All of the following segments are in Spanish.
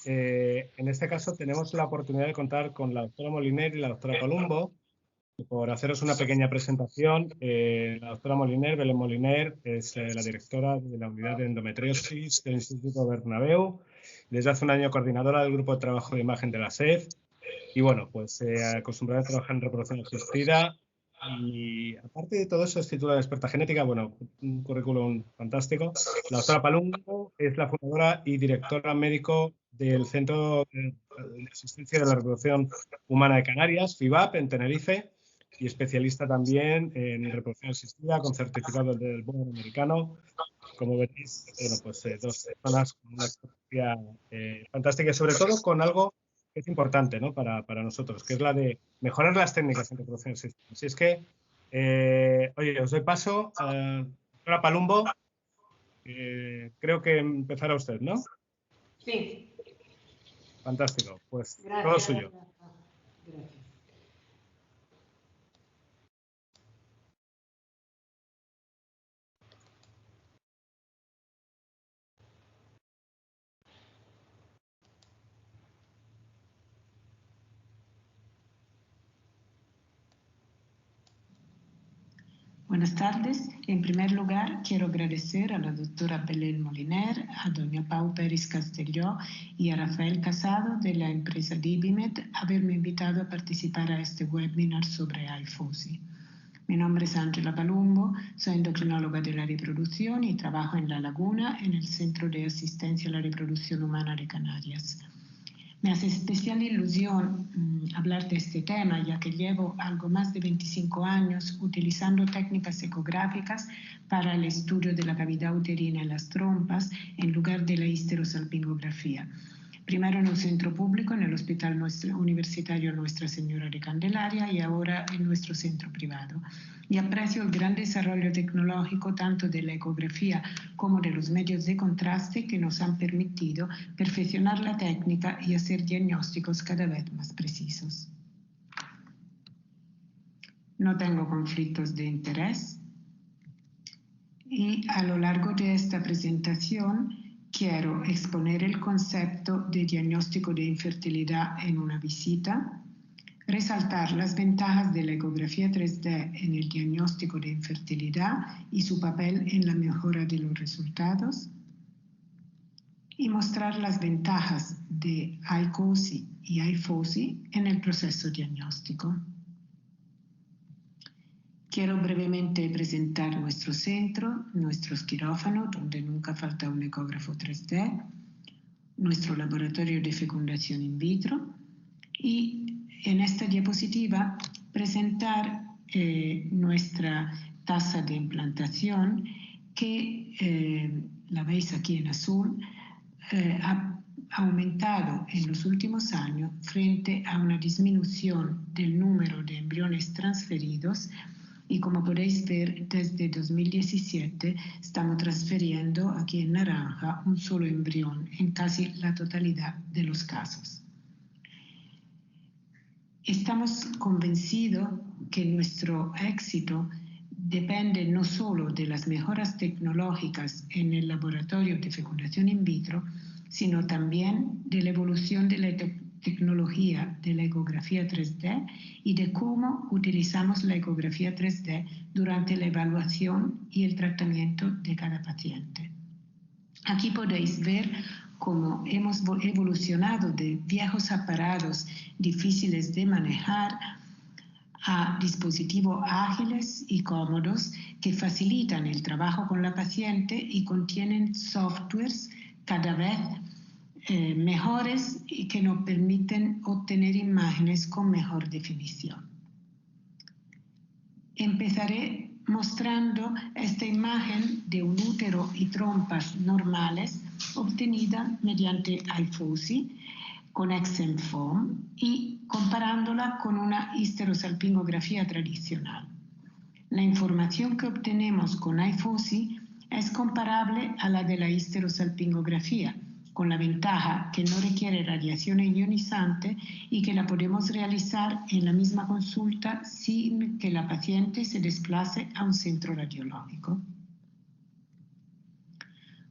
En este caso tenemos la oportunidad de contar con la doctora Moliner y la doctora Palumbo. Por haceros una pequeña presentación, la doctora Moliner, Belén Moliner, es la directora de la unidad de endometriosis del Instituto Bernabéu, desde hace un año coordinadora del grupo de trabajo de imagen de la SED, y bueno, pues acostumbrada a trabajar en reproducción asistida, y aparte de todo eso es titular de experta genética, bueno, un currículum fantástico. La doctora Palumbo es la fundadora y directora médico del Centro de Asistencia de la Reproducción Humana de Canarias, FIVAP, en Tenerife, y especialista también en reproducción asistida con certificado del Board americano. Como veis, bueno, pues dos personas con una experiencia fantástica y sobre todo con algo que es importante, ¿no? para nosotros, que es la de mejorar las técnicas en reproducción asistida. Así es que, oye, os doy paso. Doctora Palumbo, creo que empezará usted, ¿no? Sí. Fantástico, pues Gracias, todo suyo. Gracias. Buenas tardes. En primer lugar, quiero agradecer a la doctora Belén Moliner, a doña Pau Pérez Castelló y a Rafael Casado de la empresa Dibimed haberme invitado a participar a este webinar sobre IFOSI. Mi nombre es Ángela Palumbo, soy endocrinóloga de la reproducción y trabajo en La Laguna, en el Centro de Asistencia a la Reproducción Humana de Canarias. Me hace especial ilusión hablar de este tema, ya que llevo algo más de 25 años utilizando técnicas ecográficas para el estudio de la cavidad uterina en las trompas en lugar de la histerosalpingografía. Primero en un centro público, en el Hospital Universitario Nuestra Señora de Candelaria, y ahora en nuestro centro privado. Y aprecio el gran desarrollo tecnológico tanto de la ecografía como de los medios de contraste que nos han permitido perfeccionar la técnica y hacer diagnósticos cada vez más precisos. No tengo conflictos de interés y a lo largo de esta presentación quiero exponer el concepto de diagnóstico de infertilidad en una visita, resaltar las ventajas de la ecografía 3D en el diagnóstico de infertilidad y su papel en la mejora de los resultados, y mostrar las ventajas de ICOSI y IFOSI en el proceso diagnóstico. Quiero brevemente presentar nuestro centro, nuestros quirófanos, donde nunca falta un ecógrafo 3D, nuestro laboratorio de fecundación in vitro y en esta diapositiva presentar nuestra tasa de implantación que, la veis aquí en azul, ha aumentado en los últimos años frente a una disminución del número de embriones transferidos. Y como podéis ver, desde 2017 estamos transfiriendo aquí en naranja un solo embrión en casi la totalidad de los casos. Estamos convencidos que nuestro éxito depende no solo de las mejoras tecnológicas en el laboratorio de fecundación in vitro, sino también de la evolución de la tecnología de la ecografía 3D y de cómo utilizamos la ecografía 3D durante la evaluación y el tratamiento de cada paciente. Aquí podéis ver cómo hemos evolucionado de viejos aparatos difíciles de manejar a dispositivos ágiles y cómodos que facilitan el trabajo con la paciente y contienen softwares cada vez mejores y que nos permiten obtener imágenes con mejor definición. Empezaré mostrando esta imagen de un útero y trompas normales obtenida mediante IFOSI con XMFOM y comparándola con una histerosalpingografía tradicional. La información que obtenemos con IFOSI es comparable a la de la histerosalpingografía, con la ventaja que no requiere radiación ionizante y que la podemos realizar en la misma consulta sin que la paciente se desplace a un centro radiológico.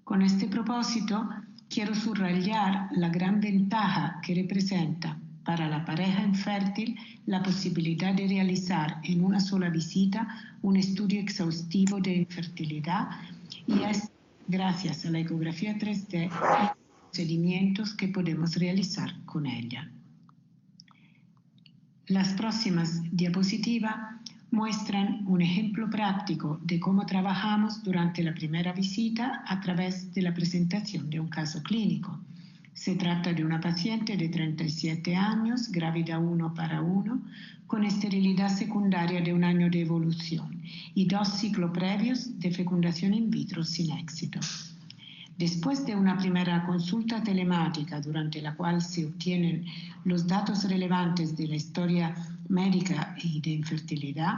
Con este propósito, quiero subrayar la gran ventaja que representa para la pareja infértil la posibilidad de realizar en una sola visita un estudio exhaustivo de infertilidad, y es gracias a la ecografía 3D y los procedimientos que podemos realizar con ella. Las próximas diapositivas muestran un ejemplo práctico de cómo trabajamos durante la primera visita a través de la presentación de un caso clínico. Se trata de una paciente de 37 años, grávida 1 para 1, con esterilidad secundaria de 1 año de evolución y 2 ciclos previos de fecundación in vitro sin éxito. Después de una primera consulta telemática durante la cual se obtienen los datos relevantes de la historia médica y de infertilidad,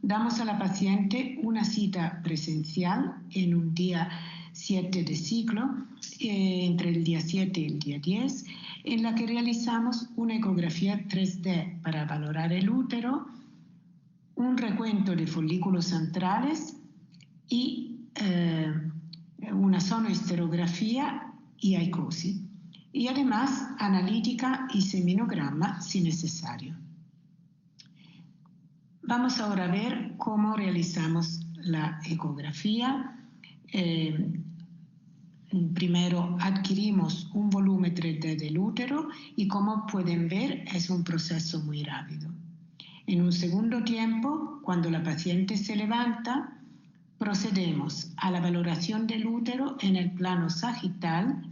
damos a la paciente una cita presencial en un día 7 de ciclo, entre el día 7 y el día 10, en la que realizamos una ecografía 3D para valorar el útero, un recuento de folículos centrales y una sonohisterografía y aicosis, y además analítica y seminograma si necesario. Vamos ahora a ver cómo realizamos la ecografía. Primero adquirimos un volumen 3D del útero y, como pueden ver, es un proceso muy rápido. En un segundo tiempo, cuando la paciente se levanta, procedemos a la valoración del útero en el plano sagital,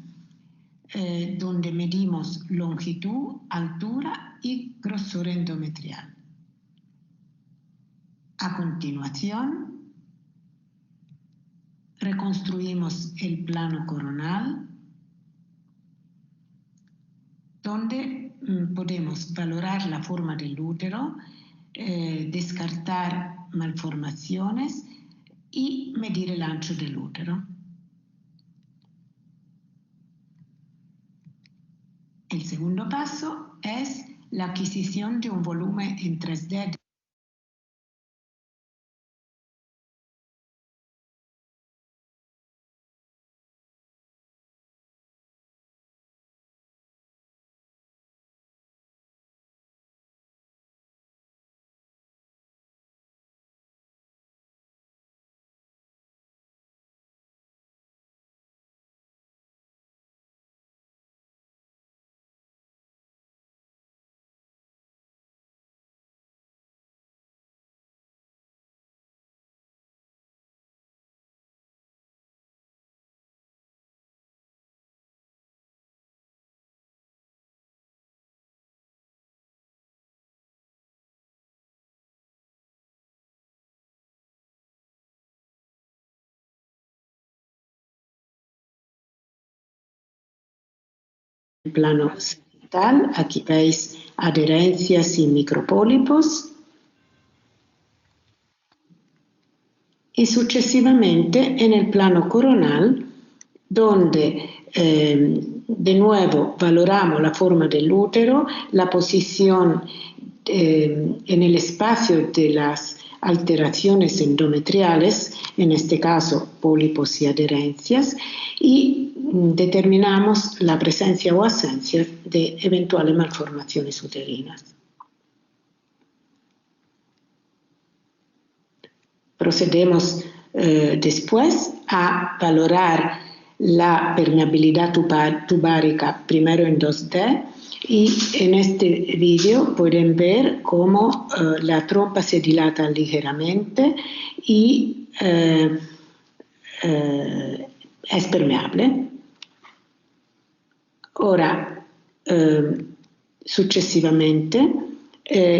donde medimos longitud, altura y grosor endometrial. A continuación, reconstruimos el plano coronal, donde podemos valorar la forma del útero, descartar malformaciones y medir el ancho del útero. El segundo paso es la adquisición de un volumen en 3D plano sagital. Aquí veis adherencias y micropólipos. Y sucesivamente en el plano coronal, donde de nuevo valoramos la forma del útero, la posición en el espacio de las alteraciones endometriales, en este caso pólipos y adherencias, y determinamos la presencia o ausencia de eventuales malformaciones uterinas. Procedemos después a valorar la permeabilidad tubárica, primero en 2D, y en este vídeo pueden ver cómo la trompa se dilata ligeramente y es permeable. Ahora, sucesivamente,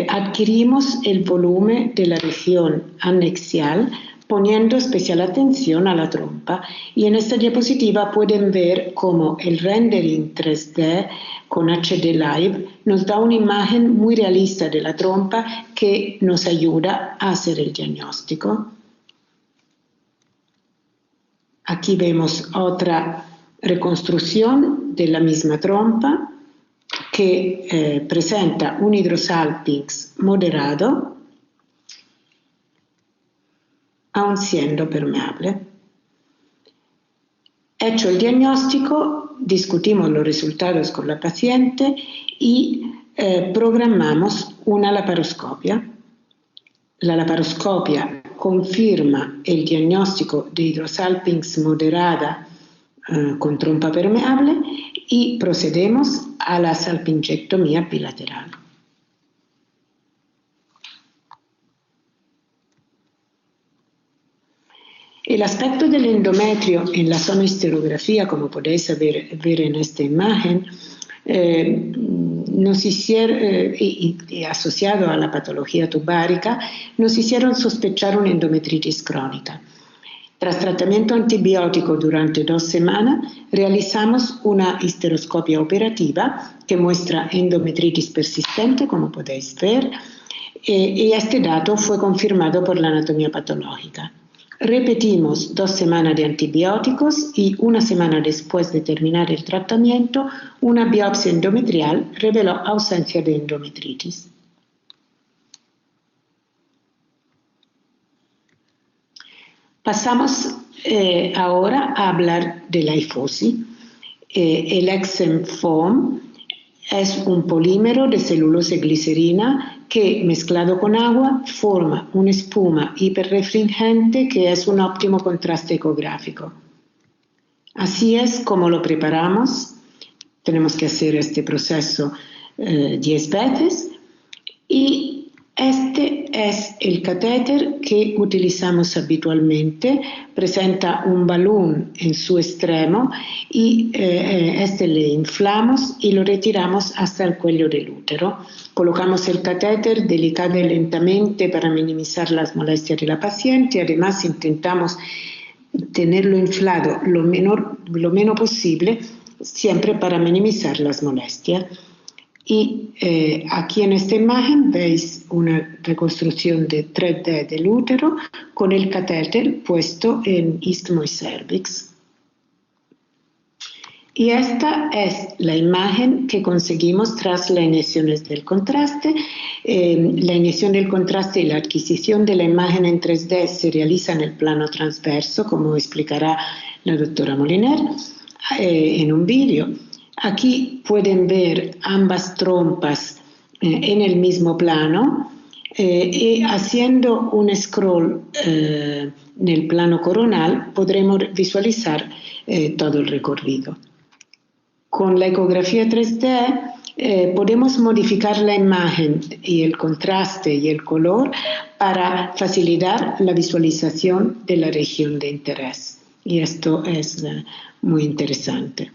adquirimos el volumen de la región anexial poniendo especial atención a la trompa, y en esta diapositiva pueden ver cómo el rendering 3D con HD Live nos da una imagen muy realista de la trompa que nos ayuda a hacer el diagnóstico. Aquí vemos otra reconstrucción de la misma trompa que presenta un hidrosalpinx moderado, aun siendo permeable. Hecho el diagnóstico, discutimos los resultados con la paciente y programamos una laparoscopia. La laparoscopia confirma el diagnóstico de hidrosalpinx moderada con trompa permeable y procedemos a la salpingectomía bilateral. El aspecto del endometrio en la sonohisterografía, como podéis ver en esta imagen, y asociado a la patología tubárica, nos hicieron sospechar una endometritis crónica. Tras tratamiento antibiótico durante 2 semanas, realizamos una histeroscopia operativa que muestra endometritis persistente, como podéis ver, y este dato fue confirmado por la anatomía patológica. Repetimos 2 semanas de antibióticos y 1 semana después de terminar el tratamiento, una biopsia endometrial reveló ausencia de endometritis. Pasamos ahora a hablar de la hifosi. El Exem Foam es un polímero de celulosa y glicerina que, mezclado con agua, forma una espuma hiperrefringente que es un óptimo contraste ecográfico. Así es como lo preparamos. Tenemos que hacer este proceso 10 veces y este es el catéter que utilizamos habitualmente. Presenta un balón en su extremo y este le inflamos y lo retiramos hasta el cuello del útero. Colocamos el catéter delicada y lentamente para minimizar las molestias de la paciente. Además, intentamos tenerlo inflado lo menos posible, siempre para minimizar las molestias. Y aquí en esta imagen veis una reconstrucción de 3D del útero con el catéter puesto en istmo y cervix. Y esta es la imagen que conseguimos tras la inyección del contraste. La inyección del contraste y la adquisición de la imagen en 3D se realiza en el plano transverso, como explicará la doctora Moliner en un vídeo. Aquí pueden ver ambas trompas en el mismo plano y haciendo un scroll en el plano coronal podremos visualizar todo el recorrido. Con la ecografía 3D podemos modificar la imagen y el contraste y el color para facilitar la visualización de la región de interés. Y esto es muy interesante.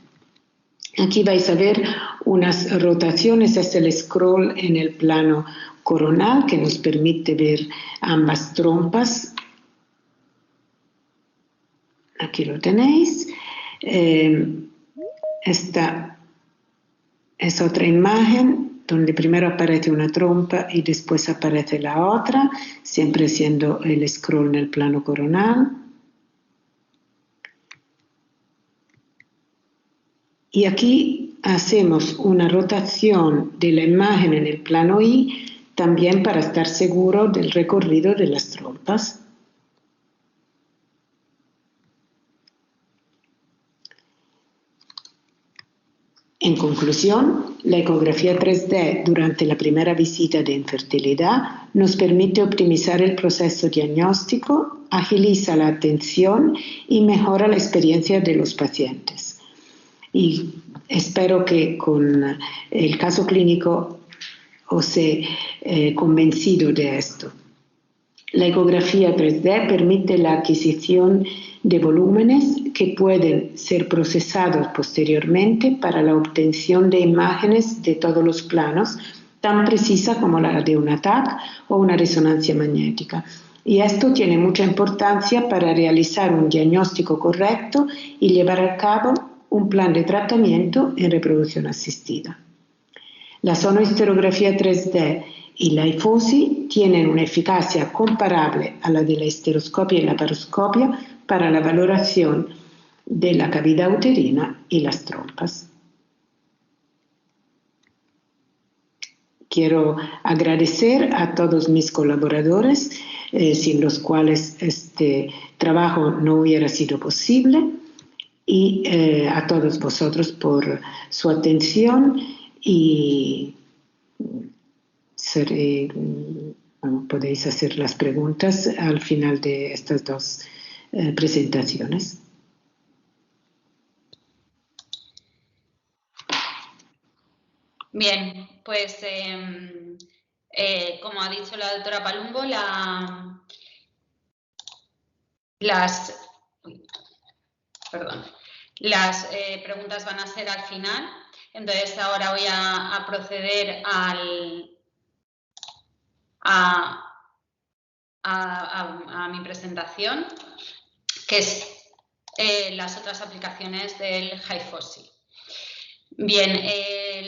Aquí vais a ver unas rotaciones, es el scroll en el plano coronal que nos permite ver ambas trompas. Aquí lo tenéis. Esta es otra imagen donde primero aparece una trompa y después aparece la otra, siempre siendo el scroll en el plano coronal. Y aquí hacemos una rotación de la imagen en el plano I, también para estar seguro del recorrido de las trompas. En conclusión, la ecografía 3D durante la primera visita de infertilidad nos permite optimizar el proceso diagnóstico, agiliza la atención y mejora la experiencia de los pacientes. Y espero que con el caso clínico os he convencido de esto. La ecografía 3D permite la adquisición de volúmenes que pueden ser procesados posteriormente para la obtención de imágenes de todos los planos, tan precisa como la de un TAC o una resonancia magnética. Y esto tiene mucha importancia para realizar un diagnóstico correcto y llevar a cabo un plan de tratamiento en reproducción asistida. La sonohisterografía 3D y la hifosi tienen una eficacia comparable a la de la histeroscopia y la laparoscopia para la valoración de la cavidad uterina y las trompas. Quiero agradecer a todos mis colaboradores, sin los cuales este trabajo no hubiera sido posible. y a todos vosotros por su atención y podéis hacer las preguntas al final de estas dos presentaciones. Bien, pues como ha dicho la doctora Palumbo, las preguntas van a ser al final. Entonces ahora voy a proceder a mi presentación, que es las otras aplicaciones del HIFOSI. Bien,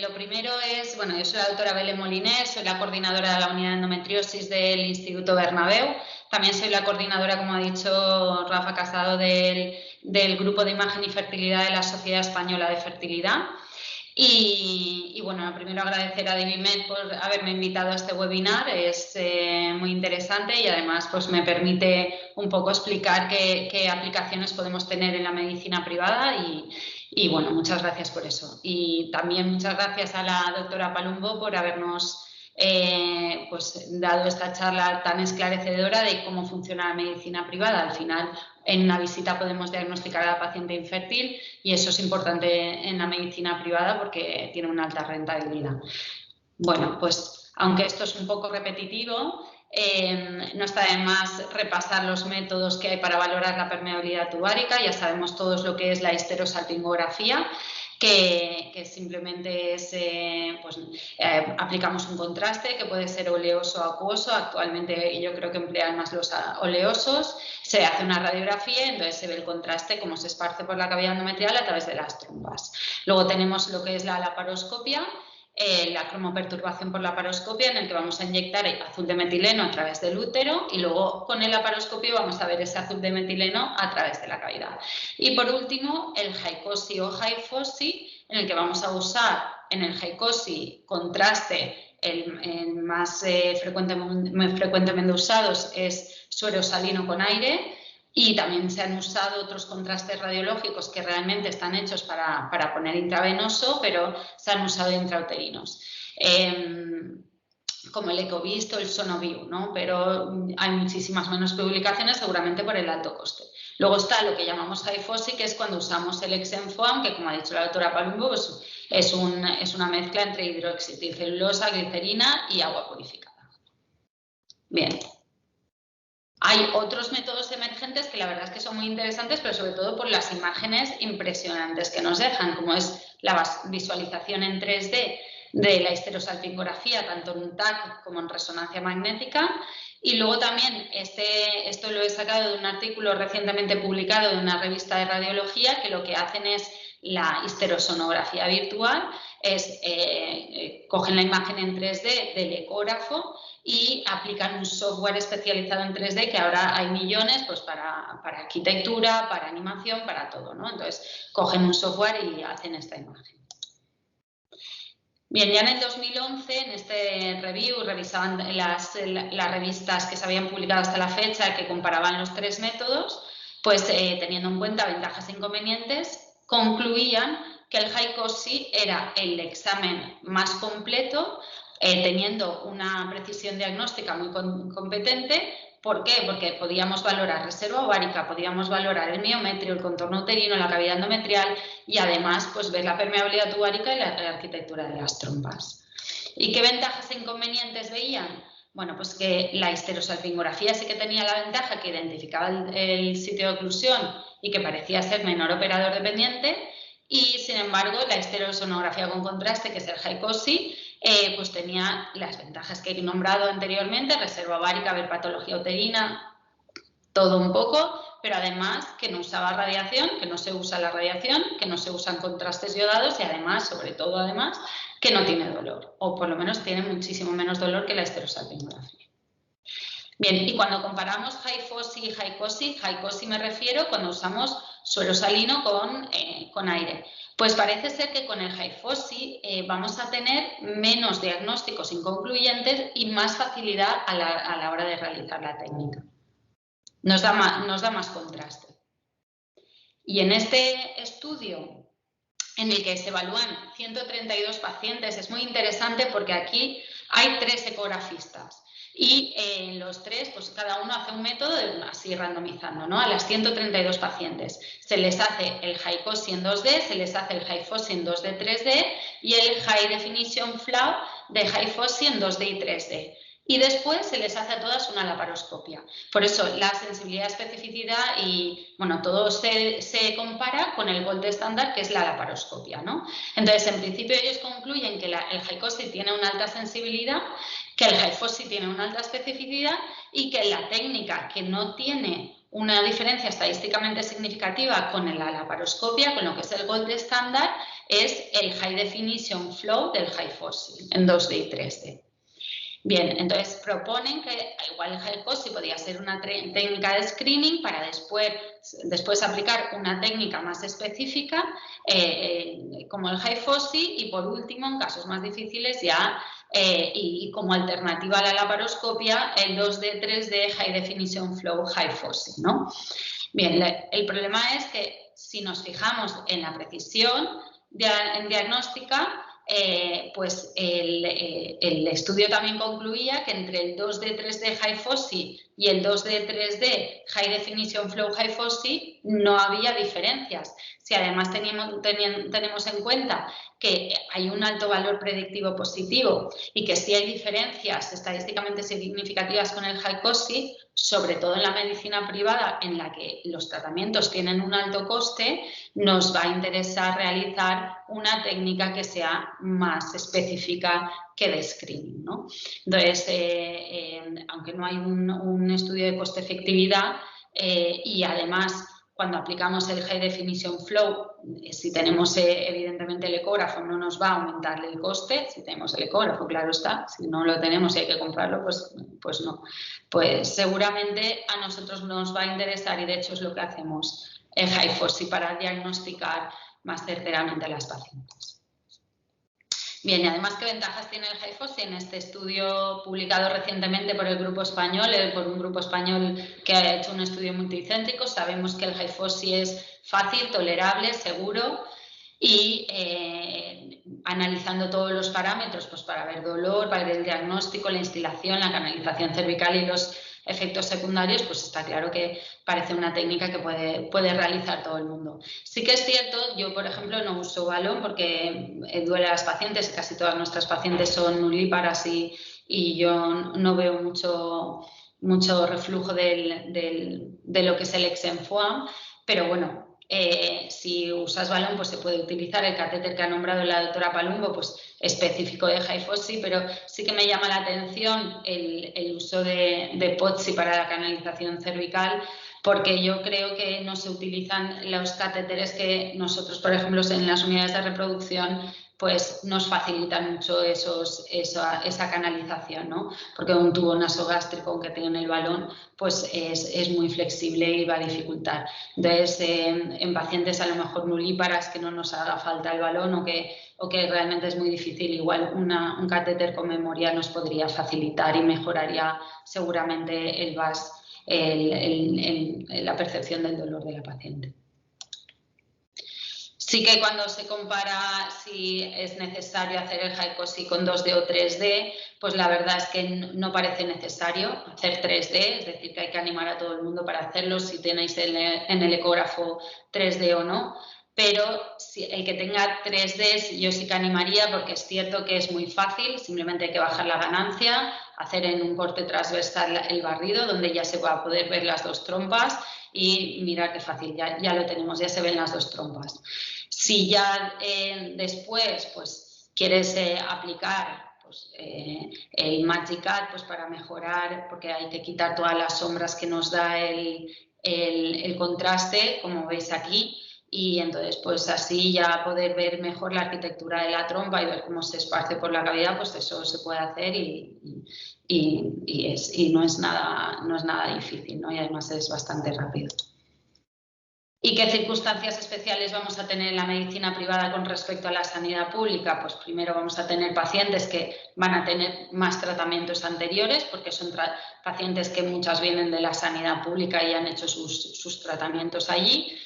lo primero es, bueno, yo soy la doctora Belén Moliner, soy la coordinadora de la unidad de endometriosis del Instituto Bernabéu. También soy la coordinadora, como ha dicho Rafa Casado, del Grupo de Imagen y Fertilidad de la Sociedad Española de Fertilidad. Y bueno, primero agradecer a DiviMed por haberme invitado a este webinar, es muy interesante y además pues me permite un poco explicar qué aplicaciones podemos tener en la medicina privada y bueno, muchas gracias por eso. Y también muchas gracias a la doctora Palumbo por habernos pues dado esta charla tan esclarecedora de cómo funciona la medicina privada. Al final, en una visita podemos diagnosticar a la paciente infértil y eso es importante en la medicina privada porque tiene una alta rentabilidad. Bueno, pues aunque esto es un poco repetitivo, no está de más repasar los métodos que hay para valorar la permeabilidad tubárica. Ya sabemos todos lo que es la histerosalpingografía, que simplemente es, aplicamos un contraste que puede ser oleoso o acuoso. Actualmente yo creo que emplean más los oleosos. Se hace una radiografía, entonces se ve el contraste cómo se esparce por la cavidad endometrial a través de las trompas. Luego tenemos lo que es la laparoscopia, la cromoperturbación por laparoscopia, en el que vamos a inyectar azul de metileno a través del útero y luego con el laparoscopio vamos a ver ese azul de metileno a través de la cavidad. Y por último, el HICOSI o HIFOSI, en el que vamos a usar en el HICOSI contraste, el más frecuentemente usados es suero salino con aire. Y también se han usado otros contrastes radiológicos que realmente están hechos para poner intravenoso, pero se han usado intrauterinos, como el EcoVist o el SonoView, ¿no? Pero hay muchísimas menos publicaciones, seguramente por el alto coste. Luego está lo que llamamos HIFOSI, que es cuando usamos el Exenfoam, que como ha dicho la doctora Palumbo, pues es una mezcla entre hidroxicelulosa, glicerina y agua purificada. Bien. Hay otros métodos emergentes que la verdad es que son muy interesantes, pero sobre todo por las imágenes impresionantes que nos dejan, como es la visualización en 3D de la histerosalpingografía, tanto en un TAC como en resonancia magnética. Y luego también, esto lo he sacado de un artículo recientemente publicado de una revista de radiología, que lo que hacen es la histerosonografía virtual, cogen la imagen en 3D del ecógrafo y aplican un software especializado en 3D, que ahora hay millones pues para arquitectura, para animación, para todo, ¿no? Entonces, cogen un software y hacen esta imagen. Bien, ya en el 2011, en este review, revisaban las revistas que se habían publicado hasta la fecha, que comparaban los tres métodos, pues teniendo en cuenta ventajas e inconvenientes, concluían que el HICOSI era el examen más completo, teniendo una precisión diagnóstica muy competente. ¿Por qué? Porque podíamos valorar reserva ovárica, podíamos valorar el miometrio, el contorno uterino, la cavidad endometrial y además pues ver la permeabilidad tubárica y la arquitectura de las trompas. ¿Y qué ventajas e inconvenientes veían? Bueno, pues que la histerosalpingografía sí que tenía la ventaja que identificaba el sitio de oclusión y que parecía ser menor operador dependiente, y sin embargo la histerosonografía con contraste, que es el HICOSI, pues tenía las ventajas que he nombrado anteriormente: reserva ovárica, ver patología uterina, todo un poco, pero además que no usaba radiación, que no se usa la radiación, que no se usan contrastes yodados y además, sobre todo además, que no tiene dolor, o por lo menos tiene muchísimo menos dolor que la histerosalpingografía. Bien, y cuando comparamos HIFOSI y HICOSI, HICOSI me refiero cuando usamos suero salino con aire. Pues parece ser que con el HIFOSI vamos a tener menos diagnósticos inconcluyentes y más facilidad a la hora de realizar la técnica. Nos da más contraste. Y en este estudio, en el que se evalúan 132 pacientes, es muy interesante porque aquí hay 3 ecografistas. Y los 3, pues cada uno hace un método así randomizando, ¿no? A las 132 pacientes se les hace el HiCoSI en 2D, se les hace el HiFOSI en 2D 3D y el High Definition Flow de HiFOSI en 2D y 3D. Y después se les hace a todas una laparoscopia. Por eso la sensibilidad, especificidad y bueno, todo se compara con el gold estándar, que es la laparoscopia, ¿no? Entonces, en principio ellos concluyen que el HiCoSI tiene una alta sensibilidad, que el HiFOSI tiene una alta especificidad y que la técnica que no tiene una diferencia estadísticamente significativa con la laparoscopia, con lo que es el gold estándar, es el High Definition Flow del HiFOSI en 2D y 3D. Bien, entonces proponen que igual el HiCoSI podría ser una técnica de screening para después aplicar una técnica más específica como el HiFOSI y por último, en casos más difíciles ya y como alternativa a la laparoscopia, el 2D, 3D High Definition Flow HiFOSI, ¿no? Bien, el problema es que si nos fijamos en la precisión en diagnóstica, pues el estudio también concluía que entre el 2D 3D HiFOSI y el 2D 3D High Definition Flow HiFOSI no había diferencias. Si además tenemos en cuenta que hay un alto valor predictivo positivo y que sí hay diferencias estadísticamente significativas con el HiCoSI, sobre todo en la medicina privada en la que los tratamientos tienen un alto coste, nos va a interesar realizar una técnica que sea más específica que de screening, ¿no? Entonces, aunque no hay un estudio de coste-efectividad y además cuando aplicamos el High Definition Flow, si tenemos evidentemente el ecógrafo no nos va a aumentar el coste, si tenemos el ecógrafo, claro está, si no lo tenemos y hay que comprarlo, pues no. Pues seguramente a nosotros nos va a interesar y de hecho es lo que hacemos el HiFOSI para diagnosticar más certeramente a las pacientes. Bien, y además, ¿qué ventajas tiene el HiFOSI? En este estudio publicado recientemente por el grupo español, por un grupo español que ha hecho un estudio multicéntrico, sabemos que el HiFOSI es fácil, tolerable, seguro y analizando todos los parámetros pues para ver dolor, para ver el diagnóstico, la instilación, la canalización cervical y los efectos secundarios, pues está claro que parece una técnica que puede realizar todo el mundo. Sí que es cierto, yo por ejemplo no uso balón porque duele a las pacientes, casi todas nuestras pacientes son nulíparas y yo no veo mucho reflujo de lo que es el exenfoam, pero bueno, si usas balón pues se puede utilizar el catéter que ha nombrado la doctora Palumbo, pues específico de HiFOSI, pero sí que me llama la atención el uso de POTSI para la canalización cervical, porque yo creo que no se utilizan los catéteres que nosotros, por ejemplo, en las unidades de reproducción, pues nos facilitan mucho esa canalización, ¿no? Porque un tubo nasogástrico, aunque tiene el balón, pues es muy flexible y va a dificultar. Entonces, en pacientes a lo mejor nulíparas que no nos haga falta el balón o que realmente es muy difícil, igual un catéter con memoria nos podría facilitar y mejoraría seguramente el VAS, la percepción del dolor de la paciente. Sí que cuando se compara si es necesario hacer el HiCoSI con 2D o 3D, pues la verdad es que no parece necesario hacer 3D, es decir, que hay que animar a todo el mundo para hacerlo si tenéis en el ecógrafo 3D o no. Pero si el que tenga 3D yo sí que animaría porque es cierto que es muy fácil, simplemente hay que bajar la ganancia, hacer en un corte transversal el barrido donde ya se va a poder ver las dos trompas y mira qué fácil, ya lo tenemos, ya se ven las dos trompas. Si ya después pues, quieres aplicar pues, el Magic Cut pues, para mejorar, porque hay que quitar todas las sombras que nos da el contraste, como veis aquí, y entonces pues así ya poder ver mejor la arquitectura de la trompa y ver cómo se esparce por la cavidad, pues eso se puede hacer y no es nada difícil, ¿no? Y además es bastante rápido. ¿Y qué circunstancias especiales vamos a tener en la medicina privada con respecto a la sanidad pública? Pues primero vamos a tener pacientes que van a tener más tratamientos anteriores porque son pacientes que muchas vienen de la sanidad pública y han hecho sus tratamientos allí.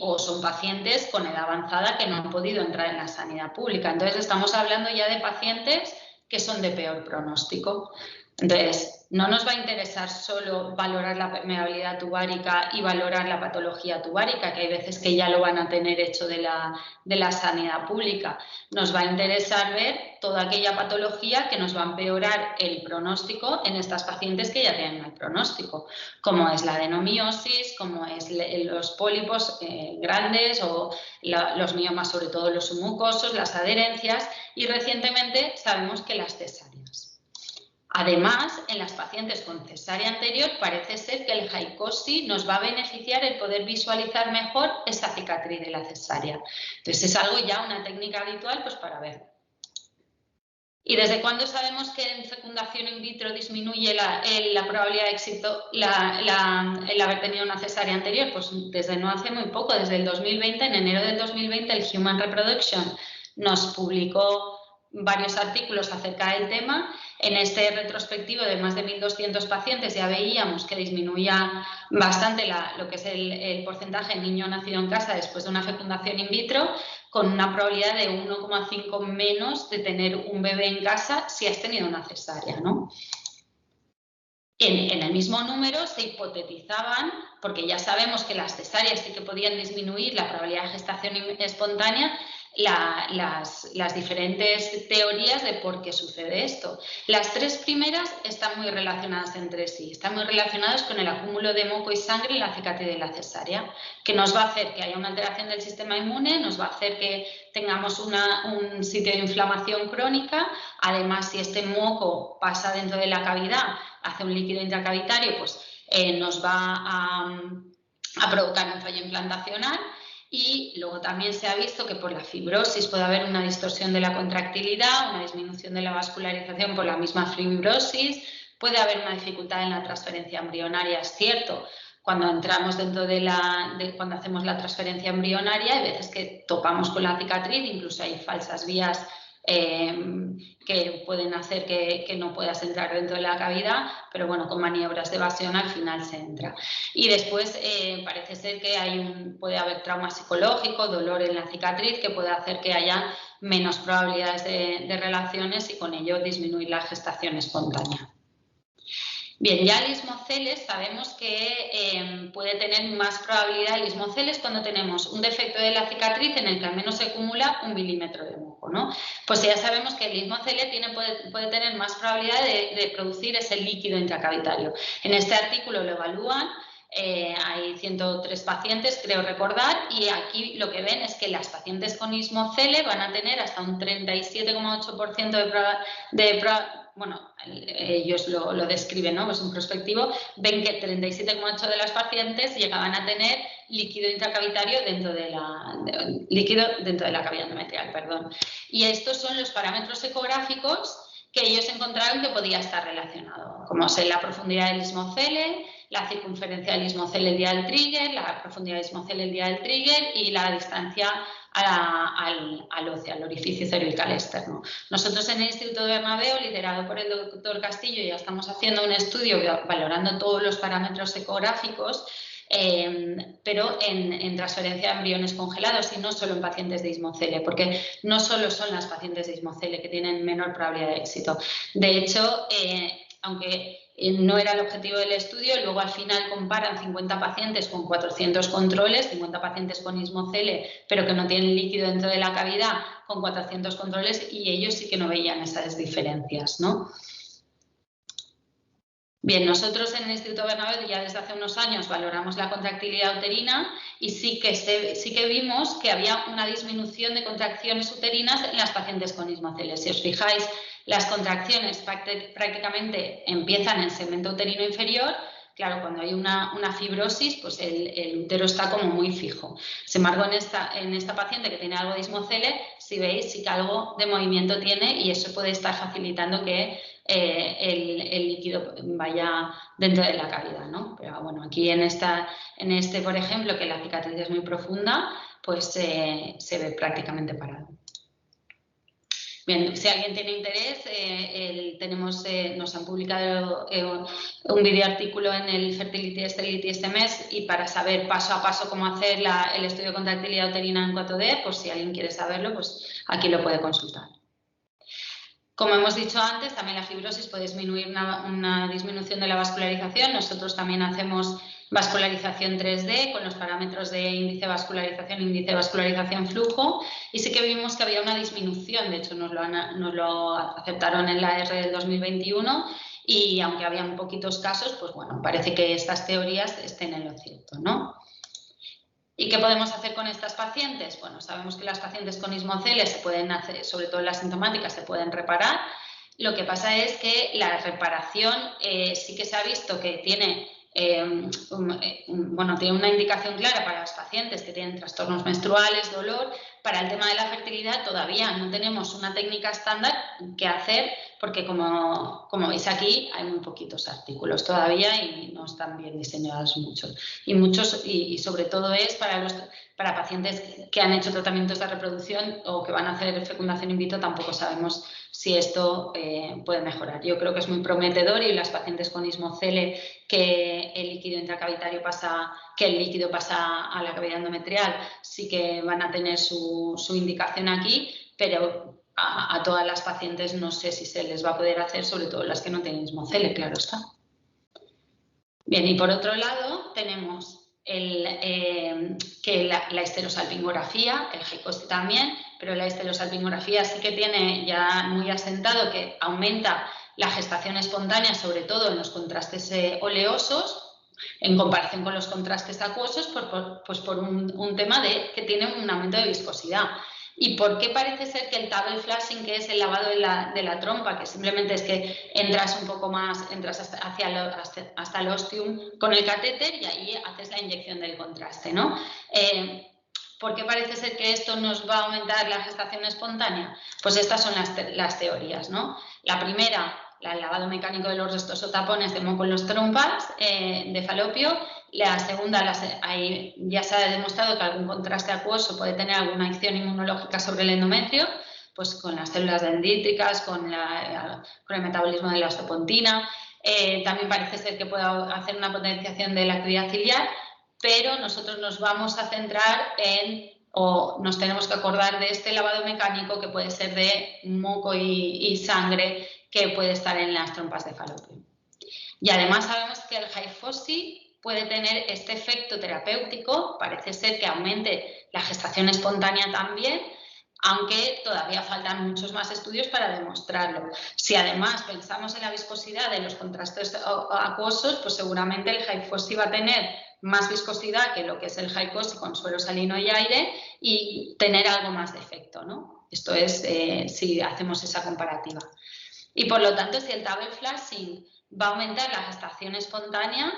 o son pacientes con edad avanzada que no han podido entrar en la sanidad pública. Entonces, estamos hablando ya de pacientes que son de peor pronóstico. Entonces, no nos va a interesar solo valorar la permeabilidad tubárica y valorar la patología tubárica, que hay veces que ya lo van a tener hecho de la sanidad pública. Nos va a interesar ver toda aquella patología que nos va a empeorar el pronóstico en estas pacientes que ya tienen mal pronóstico, como es la adenomiosis, como es los pólipos grandes o los miomas, sobre todo los submucosos, las adherencias y recientemente sabemos que las cesáreas. Además, en las pacientes con cesárea anterior parece ser que el Jaicosi nos va a beneficiar el poder visualizar mejor esa cicatriz de la cesárea. Entonces es algo ya una técnica habitual pues para ver. ¿Y desde cuándo sabemos que en fecundación in vitro disminuye la probabilidad de éxito el haber tenido una cesárea anterior? Pues desde no hace muy poco, desde el 2020, en enero del 2020, el Human Reproduction nos publicó varios artículos acerca del tema. En este retrospectivo de más de 1.200 pacientes ya veíamos que disminuía bastante lo que es el porcentaje de niño nacido en casa después de una fecundación in vitro, con una probabilidad de 1,5 menos de tener un bebé en casa si has tenido una cesárea, ¿no? En el mismo número se hipotetizaban, porque ya sabemos que las cesáreas sí que podían disminuir la probabilidad de gestación espontánea, las diferentes teorías de por qué sucede esto. Las tres primeras están muy relacionadas entre sí, están muy relacionadas con el acúmulo de moco y sangre en la cicatriz de la cesárea, que nos va a hacer que haya una alteración del sistema inmune, nos va a hacer que tengamos un sitio de inflamación crónica. Además, si este moco pasa dentro de la cavidad, hace un líquido intracavitario, pues nos va a provocar un fallo implantacional. Y luego también se ha visto que por la fibrosis puede haber una distorsión de la contractilidad, una disminución de la vascularización por la misma fibrosis, puede haber una dificultad en la transferencia embrionaria, es cierto. Cuando entramos dentro cuando hacemos la transferencia embrionaria, hay veces que topamos con la cicatriz, incluso hay falsas vías que pueden hacer que no puedas entrar dentro de la cavidad, pero bueno, con maniobras de evasión al final se entra. Y después parece ser que puede haber trauma psicológico, dolor en la cicatriz, que puede hacer que haya menos probabilidades de relaciones y con ello disminuir la gestación espontánea. Bien, ya el Lismoceles sabemos que puede tener más probabilidad el Lismoceles cuando tenemos un defecto de la cicatriz en el que al menos se acumula 1 milímetro de moco, ¿no? Pues ya sabemos que el Lismoceles puede tener más probabilidad de producir ese líquido intracavitario. En este artículo lo evalúan. Hay 103 pacientes, creo recordar, y aquí lo que ven es que las pacientes con Lismocele van a tener hasta un 37,8% bueno, ellos lo describen, ¿no? Es un prospectivo, ven que 37,8% de las pacientes llegaban a tener líquido intracavitario dentro de la cavidad endometrial, perdón. Y estos son los parámetros ecográficos que ellos encontraron que podía estar relacionado, como es la profundidad del Lismocele, la circunferencia del Lismocele el día del trigger, la profundidad del Lismocele el día del trigger y la distancia al orificio cervical externo. Nosotros en el Instituto de Bernabéu, liderado por el doctor Castillo, ya estamos haciendo un estudio valorando todos los parámetros ecográficos, pero en transferencia de embriones congelados y no solo en pacientes de Lismocele, porque no solo son las pacientes de Lismocele que tienen menor probabilidad de éxito. De hecho, aunque no era el objetivo del estudio, luego al final comparan 50 pacientes con 400 controles, 50 pacientes con Lismocele, pero que no tienen líquido dentro de la cavidad, con 400 controles, y ellos sí que no veían esas diferencias, ¿no? Bien, nosotros en el Instituto Bernabéu ya desde hace unos años valoramos la contractilidad uterina y sí que vimos que había una disminución de contracciones uterinas en las pacientes con Lismocele. Si os fijáis, las contracciones prácticamente empiezan en segmento uterino inferior. Claro, cuando hay una fibrosis, pues el útero está como muy fijo. Sin embargo, en esta paciente que tiene algo de Lismocele, si veis, sí que algo de movimiento tiene y eso puede estar facilitando que el líquido vaya dentro de la cavidad, ¿no? Pero bueno, aquí en este, por ejemplo, que la cicatriz es muy profunda, pues se ve prácticamente parado. Bien, si alguien tiene interés, nos han publicado un videoartículo en el Fertility Sterility este mes, y para saber paso a paso cómo hacer el estudio de contractilidad uterina en 4D, pues si alguien quiere saberlo, pues aquí lo puede consultar. Como hemos dicho antes, también la fibrosis puede disminuir una disminución de la vascularización. Nosotros también hacemos vascularización 3D con los parámetros de índice de vascularización flujo, y sí que vimos que había una disminución. De hecho, nos lo aceptaron en la R del 2021, y aunque había poquitos casos, pues bueno, parece que estas teorías estén en lo cierto, ¿no? ¿Y qué podemos hacer con estas pacientes? Bueno, sabemos que las pacientes con ismocele se pueden hacer, sobre todo las sintomáticas, se pueden reparar. Lo que pasa es que la reparación sí que se ha visto que tiene, tiene una indicación clara para las pacientes que tienen trastornos menstruales, dolor. Para el tema de la fertilidad todavía no tenemos una técnica estándar que hacer, porque como veis aquí hay muy poquitos artículos todavía y no están bien diseñados muchos. Y sobre todo es para pacientes que han hecho tratamientos de reproducción o que van a hacer fecundación in vitro. Tampoco sabemos si esto puede mejorar. Yo creo que es muy prometedor, y las pacientes con ismocele que el líquido intracavitario pasa a la cavidad endometrial, sí que van a tener su indicación aquí, pero a todas las pacientes no sé si se les va a poder hacer, sobre todo las que no tienen ismocele, claro está. Bien, y por otro lado tenemos la histerosalpingografía, el HICOSI también, pero la histerosalpingografía sí que tiene ya muy asentado que aumenta la gestación espontánea, sobre todo en los contrastes oleosos, en comparación con los contrastes acuosos, por un tema de que tiene un aumento de viscosidad. ¿Y por qué parece ser que el table flashing, que es el lavado de la trompa, que simplemente es que entras un poco más, entras hasta el ostium con el catéter y ahí haces la inyección del contraste, ¿no? ¿Por qué parece ser que esto nos va a aumentar la gestación espontánea? Pues estas son las teorías, ¿no? La primera, el lavado mecánico de los restos o tapones de moco en las trompas de falopio. La segunda, ahí ya se ha demostrado que algún contraste acuoso puede tener alguna acción inmunológica sobre el endometrio, pues con las células dendríticas, con el metabolismo de la osteopontina. También parece ser que puede hacer una potenciación de la actividad ciliar, pero nosotros nos vamos a centrar o nos tenemos que acordar de este lavado mecánico, que puede ser de moco y sangre, que puede estar en las trompas de falopio. Y además sabemos que el HIFOSI puede tener este efecto terapéutico. Parece ser que aumente la gestación espontánea también, aunque todavía faltan muchos más estudios para demostrarlo. Si además pensamos en la viscosidad de los contrastes acuosos, pues seguramente el HIFOSI va a tener más viscosidad que lo que es el HICOSI con suero salino y aire, y tener algo más de efecto, ¿no? Esto es si hacemos esa comparativa. Y por lo tanto, si el table flashing va a aumentar la gestación espontánea,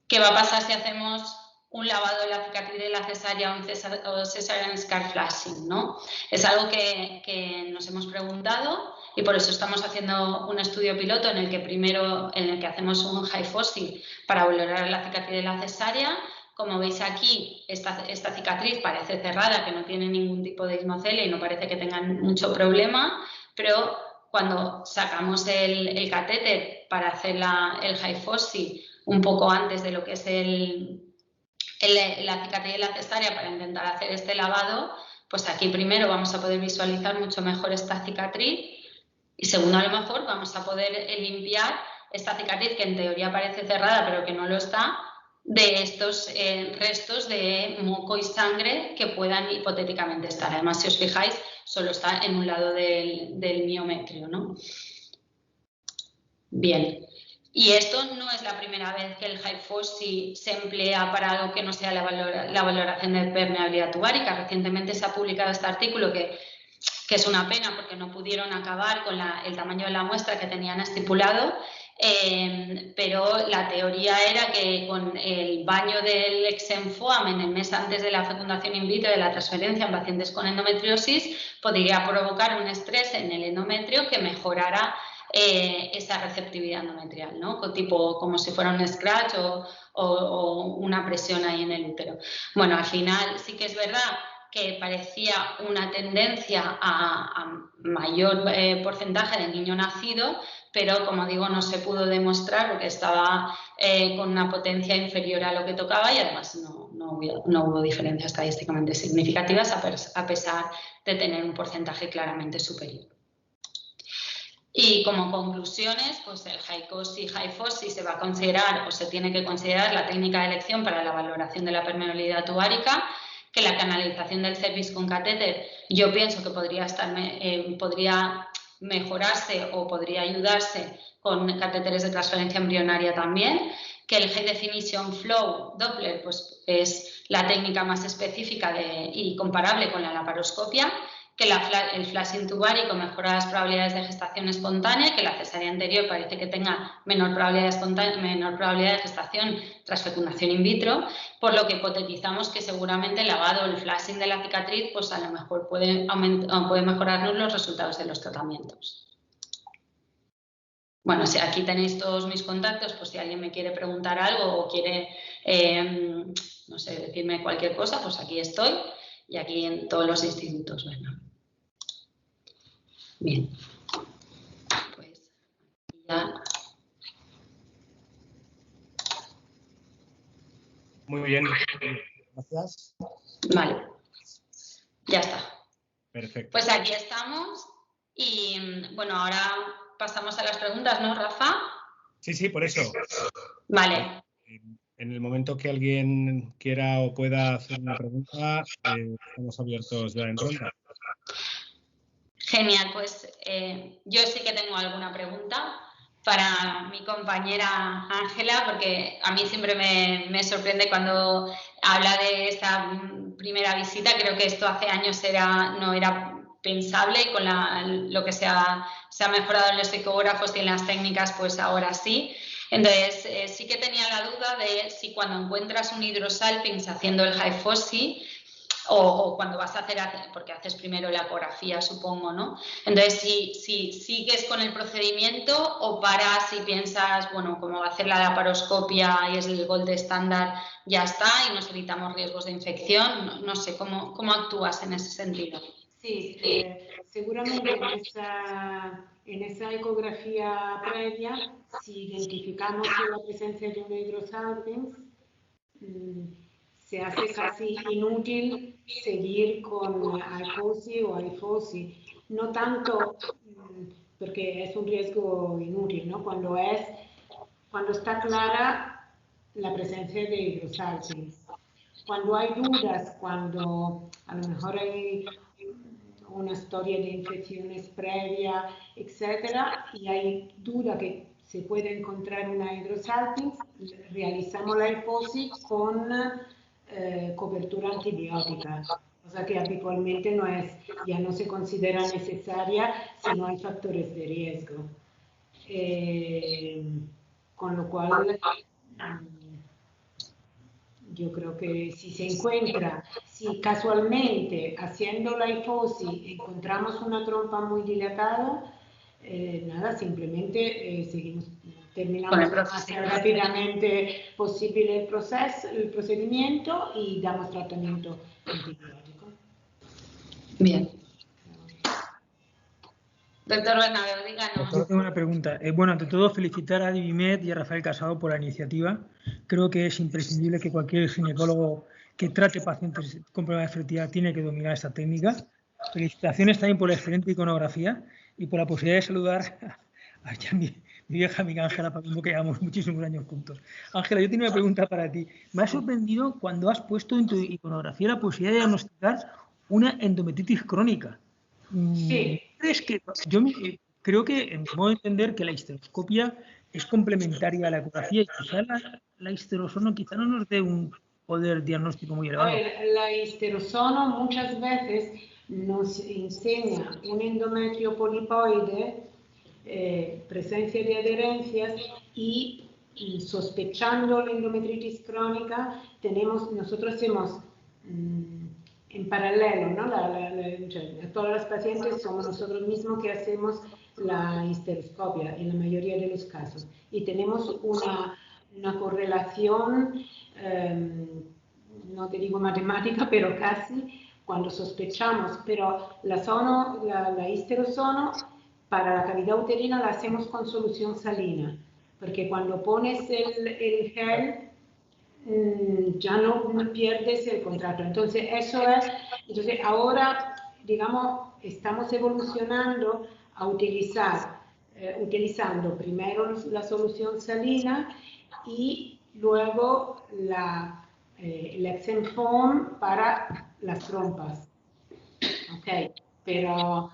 ¿qué va a pasar si hacemos un lavado de la cicatriz de la cesárea o cesarean scar flashing, ¿no? Es algo que nos hemos preguntado, y por eso estamos haciendo un estudio piloto en el que hacemos un HIFOSI para valorar la cicatriz de la cesárea. Como veis aquí, esta cicatriz parece cerrada, que no tiene ningún tipo de ismocele y no parece que tengan mucho problema, pero cuando sacamos el catéter para hacer el HIFOSI un poco antes de lo que es la cicatriz de la cesárea, para intentar hacer este lavado, pues aquí primero vamos a poder visualizar mucho mejor esta cicatriz, y segundo, a lo mejor vamos a poder limpiar esta cicatriz, que en teoría parece cerrada pero que no lo está, de estos restos de moco y sangre que puedan hipotéticamente estar. Además, si os fijáis, solo está en un lado del miometrio, ¿no? Bien. Y esto no es la primera vez que el HIFOSI se emplea para algo que no sea la valoración de permeabilidad tubárica. Recientemente se ha publicado este artículo que es una pena porque no pudieron acabar con el tamaño de la muestra que tenían estipulado, pero la teoría era que con el baño del Exenfoam en el mes antes de la fecundación in vitro, de la transferencia en pacientes con endometriosis, podría provocar un estrés en el endometrio que mejorara esa receptividad endometrial, ¿no? Como si fuera un scratch o una presión ahí en el útero. Bueno, al final sí que es verdad que parecía una tendencia a mayor porcentaje de niño nacido, pero como digo, no se pudo demostrar porque estaba con una potencia inferior a lo que tocaba y además no hubo diferencias estadísticamente significativas a pesar de tener un porcentaje claramente superior. Y como conclusiones, pues el HiCOSI y HiFOSI se va a considerar o se tiene que considerar la técnica de elección para la valoración de la permeabilidad tubárica, que la canalización del cervix con catéter yo pienso que podría mejorarse o podría ayudarse con catéteres de transferencia embrionaria también, que el High Definition Flow Doppler pues, es la técnica más específica y comparable con la laparoscopia, que el flashing tubárico mejora las probabilidades de gestación espontánea, que la cesárea anterior parece que tenga menor probabilidad de gestación tras fecundación in vitro, por lo que hipotetizamos que seguramente el lavado o el flashing de la cicatriz pues a lo mejor puede mejorarnos los resultados de los tratamientos. Bueno, si aquí tenéis todos mis contactos, pues si alguien me quiere preguntar algo o quiere, no sé, decirme cualquier cosa, pues aquí estoy y aquí en todos los institutos. Bueno. Bien, pues ya. Muy bien, gracias. Vale, ya está. Perfecto. Pues aquí estamos y bueno, ahora pasamos a las preguntas, ¿no, Rafa? Sí, por eso. Vale. En el momento que alguien quiera o pueda hacer una pregunta, estamos abiertos ya en ronda. Genial, pues yo sí que tengo alguna pregunta para mi compañera Ángela, porque a mí siempre me sorprende cuando habla de esa primera visita. Creo que esto hace años no era pensable y con lo que se ha mejorado en los ecógrafos y en las técnicas, pues ahora sí. Entonces, sí que tenía la duda de si cuando encuentras un hidrosalpinx haciendo el HiFOSI, o cuando vas a hacer, porque haces primero la ecografía, supongo, ¿no? Entonces, si sigues con el procedimiento o paras y piensas, bueno, como va a hacer la laparoscopia y es el gold estándar, ya está y nos evitamos riesgos de infección. No sé, ¿cómo actúas en ese sentido? Sí, seguramente en esa ecografía previa, si identificamos la presencia de un hidrosalpinx, se hace casi inútil seguir con HiCOSI o HiFOSI. No tanto porque es un riesgo inútil, ¿no? Cuando está clara la presencia de hidrosalpinx. Cuando hay dudas, cuando a lo mejor hay una historia de infecciones previa, etcétera, y hay duda que se puede encontrar una hidrosalpinx, realizamos la HiFOSI con cobertura antibiótica, cosa que habitualmente ya no se considera necesaria si no hay factores de riesgo. Con lo cual, yo creo que si casualmente haciendo la HiFOSI encontramos una trompa muy dilatada, nada, simplemente terminamos lo más rápidamente posible el procedimiento y damos tratamiento antibiótico. Bien. Doctor Bernabeu, díganos. Yo tengo una pregunta. Bueno, ante todo, felicitar a Divimed y a Rafael Casado por la iniciativa. Creo que es imprescindible que cualquier ginecólogo que trate pacientes con problemas de fertilidad tiene que dominar esta técnica. Felicitaciones también por la excelente iconografía y por la posibilidad de saludar a mi vieja amiga Ángela, para que llevamos muchísimos años juntos. Ángela, yo tengo una pregunta para ti. Me ha sorprendido cuando has puesto en tu iconografía la posibilidad de diagnosticar una endometritis crónica. Sí. Es que yo creo que puedo entender que la histeroscopia es complementaria a la ecografía y quizá la histerosono quizá no nos dé un poder diagnóstico muy elevado. A ver, la histerosono muchas veces nos enseña un endometrio polipoide, presencia de adherencias y sospechando la endometritis crónica, nosotros hacemos en paralelo, ¿no? Todas las pacientes somos nosotros mismos que hacemos la histeroscopia en la mayoría de los casos y tenemos una correlación, no te digo matemática, pero casi, cuando sospechamos, pero la histerosono para la cavidad uterina la hacemos con solución salina, porque cuando pones el gel ya no pierdes el contrato. Entonces, entonces ahora, digamos, estamos evolucionando a utilizando primero la solución salina y luego el Epsom foam para las trompas. Ok, pero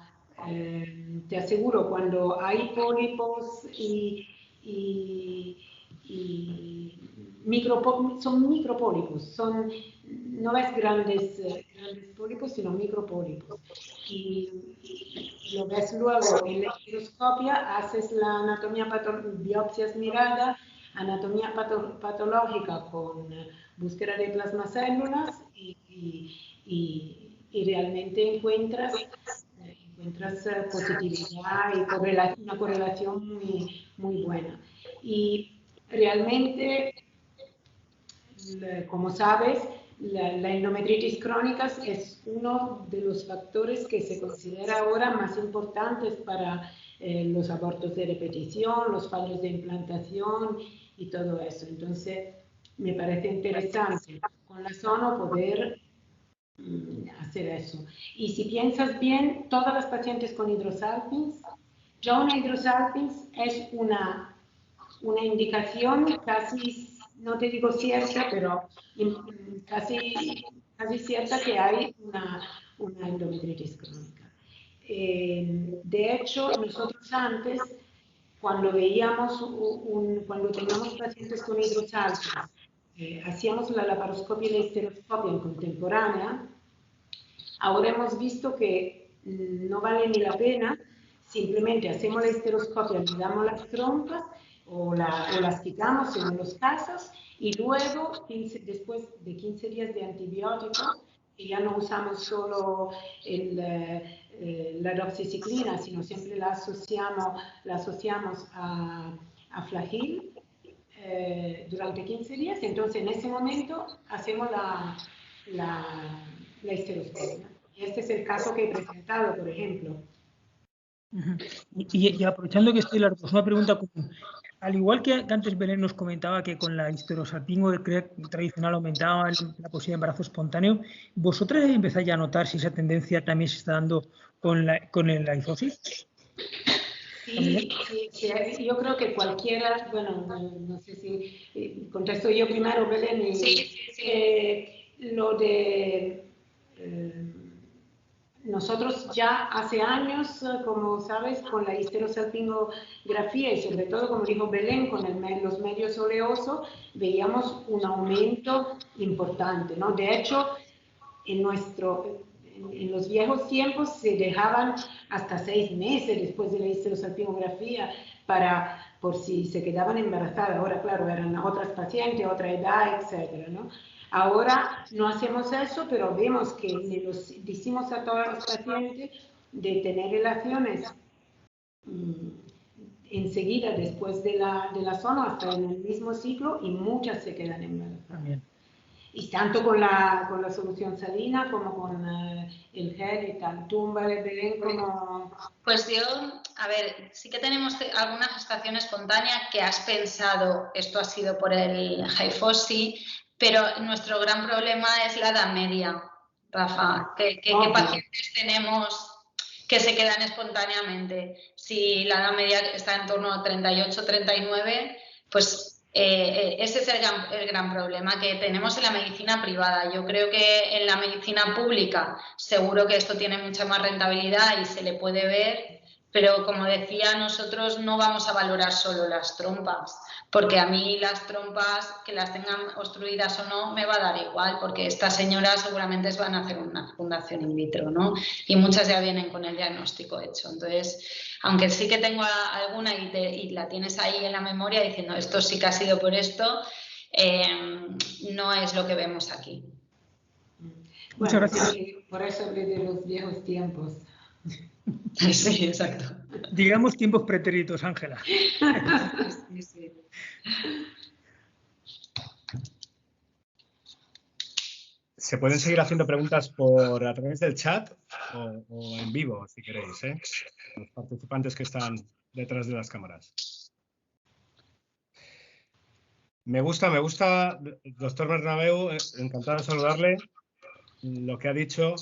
te aseguro, cuando hay pólipos son micropólipos, no es grandes pólipos, sino micropólipos. Y lo ves luego en la histeroscopia, haces la anatomía, biopsias miradas, anatomía patológica con búsqueda de plasmacélulas y realmente encuentras positividad y una correlación muy buena. Y realmente, como sabes, la endometritis crónica es uno de los factores que se considera ahora más importantes para los abortos de repetición, los fallos de implantación y todo eso. Entonces, me parece interesante con la Sono poder hacer eso. Y si piensas bien, todas las pacientes con hidrosalpinx, ya una hidrosalpinx es una indicación casi, no te digo cierta, pero casi cierta que hay una endometritis crónica. De hecho, nosotros antes, cuando cuando teníamos pacientes con hidrosalpinx, hacíamos la laparoscopia y la histeroscopia en contemporánea. Ahora hemos visto que no vale ni la pena, simplemente hacemos la histeroscopia, le damos las trompas o las quitamos en los casos y luego, después de 15 días de antibiótico, que ya no usamos solo la doxiciclina, sino siempre la asociamos a Flagyl durante 15 días, entonces en ese momento hacemos la histeroscopia. Y este es el caso que he presentado, por ejemplo. Y aprovechando que estoy, pues una pregunta común. Al igual que antes Belén nos comentaba que con la histerosalpingo tradicional aumentaba la posibilidad de embarazo espontáneo, ¿vosotras empezáis ya a notar si esa tendencia también se está dando con la isosis? Sí, yo creo que cualquiera, bueno, no sé si contesto yo primero, Belén, lo de nosotros ya hace años, como sabes, con la histerosalpingografía y sobre todo, como dijo Belén, con los medios oleosos, veíamos un aumento importante, ¿no? De hecho, en los viejos tiempos se dejaban hasta 6 meses después de la histerosalpingografía por si se quedaban embarazadas. Ahora, claro, eran otras pacientes, otra edad, etcétera, ¿no? Ahora no hacemos eso, pero vemos que decimos a todos los pacientes de tener relaciones enseguida después de la Sono, hasta en el mismo ciclo, y muchas se quedan embarazadas. También. Y tanto con la solución salina como con el gel y tal. ¿Tú, Belén, como...? Pues yo, a ver, sí que tenemos alguna gestación espontánea que has pensado, esto ha sido por el Hyphosy, pero nuestro gran problema es la edad media, Rafa. ¿Qué pacientes tenemos que se quedan espontáneamente? Si la edad media está en torno a 38, 39, pues... ese es el gran problema que tenemos en la medicina privada. Yo creo que en la medicina pública seguro que esto tiene mucha más rentabilidad y se le puede ver, pero como decía, nosotros no vamos a valorar solo las trompas, porque a mí las trompas, que las tengan obstruidas o no, me va a dar igual, porque estas señoras seguramente van a hacer una fecundación in vitro, ¿no? Y muchas ya vienen con el diagnóstico hecho. Entonces, aunque sí que tengo alguna y la tienes ahí en la memoria diciendo esto sí que ha sido por esto, no es lo que vemos aquí. Muchas gracias. Por eso hablé de los viejos tiempos. Sí, exacto. Digamos tiempos pretéritos, Ángela. Se pueden seguir haciendo preguntas a través del chat o en vivo, si queréis, los participantes que están detrás de las cámaras. Me gusta, doctor Bernabeu, encantado de saludarle. Lo que ha dicho,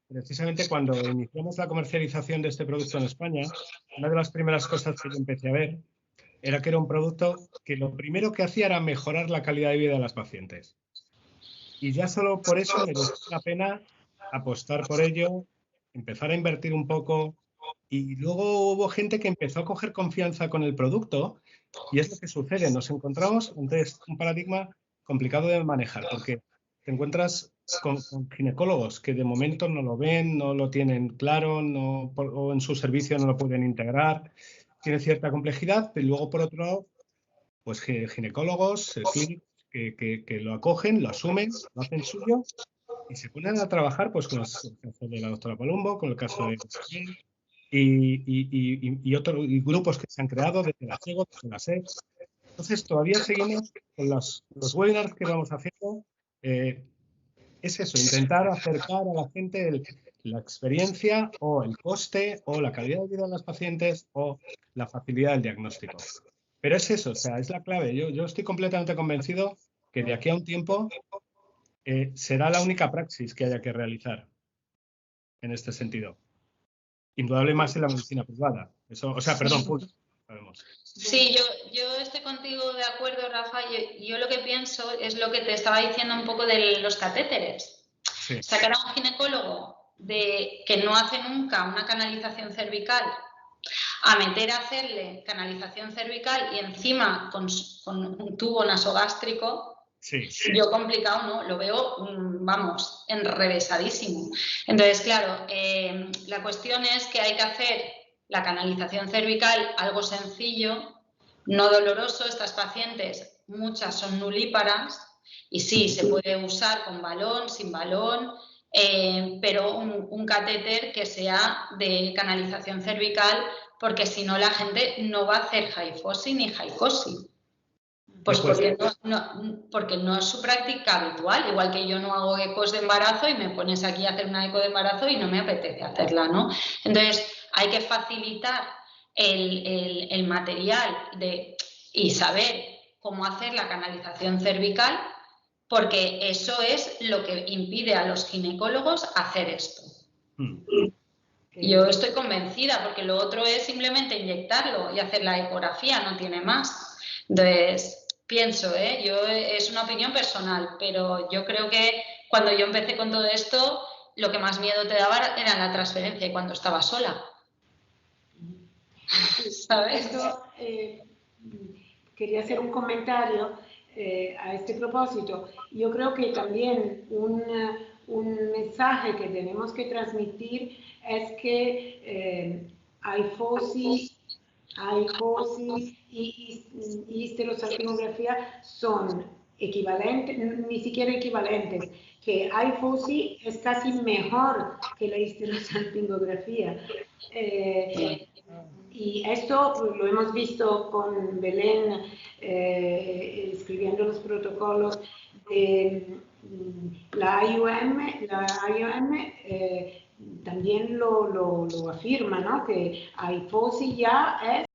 precisamente cuando iniciamos la comercialización de este producto en España, una de las primeras cosas que yo empecé a ver era que era un producto que lo primero que hacía era mejorar la calidad de vida de las pacientes. Y ya solo por eso mereció la pena apostar por ello, empezar a invertir un poco, y luego hubo gente que empezó a coger confianza con el producto, y es lo que sucede. Nos encontramos ante un paradigma complicado de manejar, porque te encuentras con ginecólogos que de momento no lo ven, no lo tienen claro, o en su servicio no lo pueden integrar. Tiene cierta complejidad, pero luego, por otro lado, pues ginecólogos, clínicos que lo acogen, lo asumen, lo hacen suyo y se ponen a trabajar, pues con el caso de la doctora Palumbo, con el caso de y grupos que se han creado desde la CEGO, desde la SED. Entonces, todavía seguimos con los webinars que vamos haciendo. Es eso, intentar acercar a la gente la experiencia o el coste o la calidad de vida de las pacientes o la facilidad del diagnóstico. Pero es eso, o sea, es la clave. Yo estoy completamente convencido que de aquí a un tiempo será la única praxis que haya que realizar en este sentido. Indudable más en la medicina privada. Eso, o sea, perdón, pública. Sabemos. Sí, yo estoy contigo de acuerdo, Rafa. Yo lo que pienso es lo que te estaba diciendo un poco de los catéteres. Sí. Sacar a un ginecólogo que no hace nunca una canalización cervical a meter a hacerle canalización cervical y encima con un tubo nasogástrico, sí. Yo complicado no, lo veo, vamos, enrevesadísimo. Entonces, claro, la cuestión es que hay que hacer la canalización cervical algo sencillo, no doloroso. Estas pacientes, muchas son nulíparas y sí, se puede usar con balón, sin balón, pero un catéter que sea de canalización cervical, porque si no la gente no va a hacer HIFOSI ni HICOSI. Pues porque no es su práctica habitual, igual que yo no hago ecos de embarazo y me pones aquí a hacer una eco de embarazo y no me apetece hacerla, ¿no? Entonces hay que facilitar el material y saber cómo hacer la canalización cervical, porque eso es lo que impide a los ginecólogos hacer esto. Yo estoy convencida, porque lo otro es simplemente inyectarlo y hacer la ecografía, no tiene más. Entonces, pienso, es una opinión personal, pero yo creo que cuando yo empecé con todo esto, lo que más miedo te daba era la transferencia y cuando estaba sola. ¿Sabes? Esto, quería hacer un comentario a este propósito. Yo creo que también un mensaje que tenemos que transmitir es que HIFOSI y histerosalpingografía son equivalentes, ni siquiera equivalentes, que HIFOSI es casi mejor que la histerosalpingografía. Y esto lo hemos visto con Belén escribiendo los protocolos de la IOM también lo afirma, ¿no? Que HIFOSI ya es